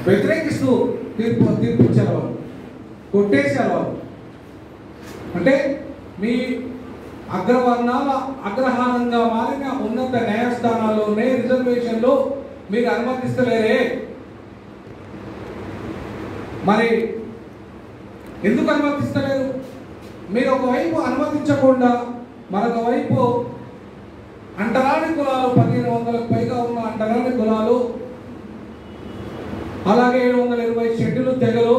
వ్యతిరేకిస్తూ తీర్పిచ్చారు వాళ్ళు, కొట్టేశారు వాళ్ళు. అంటే మీ అగ్రవర్ణాల అగ్రహారంగా మారిన ఉన్నత న్యాయస్థానాల్లోనే రిజర్వేషన్లో మీరు అనుమతిస్తలేరే. మరి ఎందుకు అనుమతిస్తలేదు? మీరు ఒకవైపు అనుమతించకుండా మరొక వైపు అంటరాని కులాలు 1500కు పైగా ఉన్న అంటరాని కులాలు, అలాగే 720 షెడ్యూల్ తెగలు,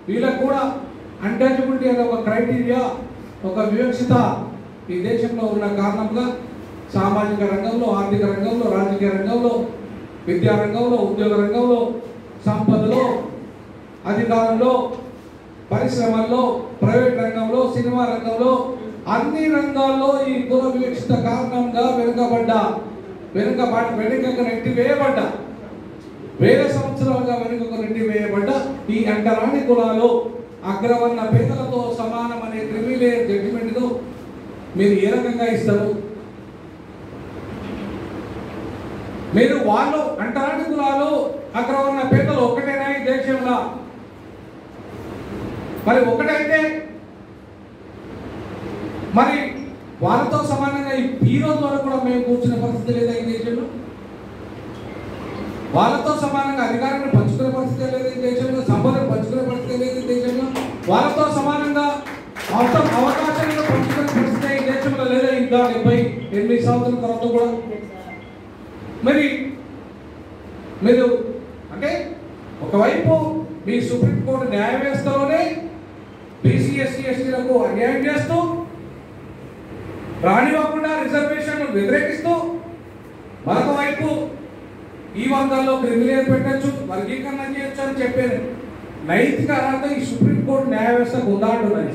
వీళ్ళకు కూడా అన్టచబిలిటీ అనే ఒక క్రైటీరియా, ఒక వివక్షత ఈ దేశంలో ఉన్న కారణంగా సామాజిక రంగంలో, ఆర్థిక రంగంలో, రాజకీయ రంగంలో, విద్యా రంగంలో, ఉద్యోగ రంగంలో, సంపదలో, అధికారంలో, పరిశ్రమల్లో, ప్రైవేట్ రంగంలో, సినిమా రంగంలో, అన్ని రంగాల్లో ఈ కుల వివక్షత కారణంగా వెనుకకు నెట్టివేయబడ్డ, వేల సంవత్సరాలుగా వెనుకకు నెట్టివేయబడ్డ ఈ అంటరాని కులాలు అగ్రవర్ణ పేదలతో సమానం అనే క్రిమిలేయర్ జడ్జిమెంట్ను మీరు ఏ రకంగా ఇస్తారు? మీరు వాళ్ళు అంటరాని కులాలు అగ్రవర్ణ పేదలు ఒకటేనా ఈ దేశంలో? మరి ఒకటైతే మరి వాళ్ళతో సమానంగా ఈ రోజు వరకు కూడా మేము కూర్చునే పరిస్థితి లేదా ఈ దేశంలో? వాళ్ళతో సమానంగా అధికారాన్ని పంచుకునే పరిస్థితి లేదు ఈ దేశంలో, సంపదను పంచుకునే పరిస్థితి లేదు ఈ దేశంలో, వాళ్ళతో సమానంగా మొత్తం అవకాశాలను పంచుకునే పరిస్థితి ఈ దేశంలో లేదా ఇంకా 78 సంవత్సరాల తర్వాత కూడా? మరి మీరు అంటే ఒకవైపు మీ సుప్రీంకోర్టు న్యాయ వ్యవస్థలోనే బీసీ ఎస్సీ ఎస్టీలకు అన్యాయం చేస్తూ, రానివ్వకుండా రిజర్వేషన్ వ్యతిరేకిస్తూ, మరొక వైపు ఈ వర్గాల్లో క్రిమిలేయర్ పెట్టచ్చు, వర్గీకరణ చేయొచ్చు అని చెప్పారు. నైతిక అర్హత ఈ సుప్రీంకోర్టు న్యాయ వ్యవస్థకు ఉందా అంటున్నారు.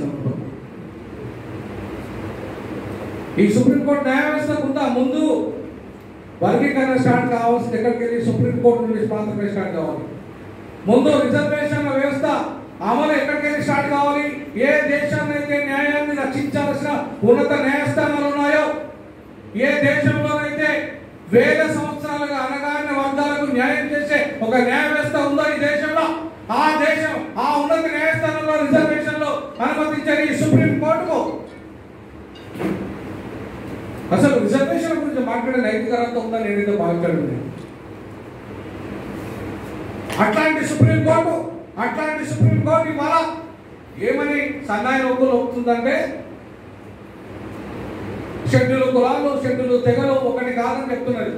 ఈ సుప్రీంకోర్టు న్యాయ వ్యవస్థకు ఉందా? ముందు వర్గీకరణ స్టార్ట్ కావాల్సింది ఎక్కడికి వెళ్ళి? సుప్రీంకోర్టు నుండి మాత్రమే స్టార్ట్ కావాలి. ముందు రిజర్వేషన్ల వ్యవస్థ అమలు ఎక్కడికి వెళ్ళి స్టార్ట్ కావాలి? ఏ దేశాన్ని అయితే న్యాయాన్ని రక్షించాల్సిన ఉన్నత న్యాయస్థానాలు ఉన్నాయో, ఏ దేశంలోనైతే వేల సంవత్సరాలుగా అనగారిన వర్గాలకు న్యాయం చేసే ఒక న్యాయ వ్యవస్థ ఉందో ఈ దేశంలో, ఆ దేశం ఆ ఉన్నత న్యాయస్థానంలో రిజర్వేషన్లు అనుమతించే ఈ సుప్రీంకోర్టుకు అసలు రిజర్వేషన్ గురించి మాట్లాడే నైతిక అర్హత ఉందని నేనైతే భావించండి. అట్లాంటి సుప్రీంకోర్టు ఇవాళ ఏమని సన్నాయి నొక్కులు ఒప్పుతుందంటే, షెడ్యూల్ కులాలు, షెడ్యూల్ తెగలు ఒకటి కాదని చెప్తున్నది.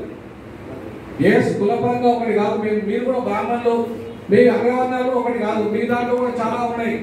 ఎస్, కులపరంగా ఒకటి కాదు. మీరు కూడా బ్రాహ్మణులు, మీ అగ్రవర్ణాలు ఒకటి కాదు. మీ దాంట్లో కూడా చాలా ఉన్నాయి.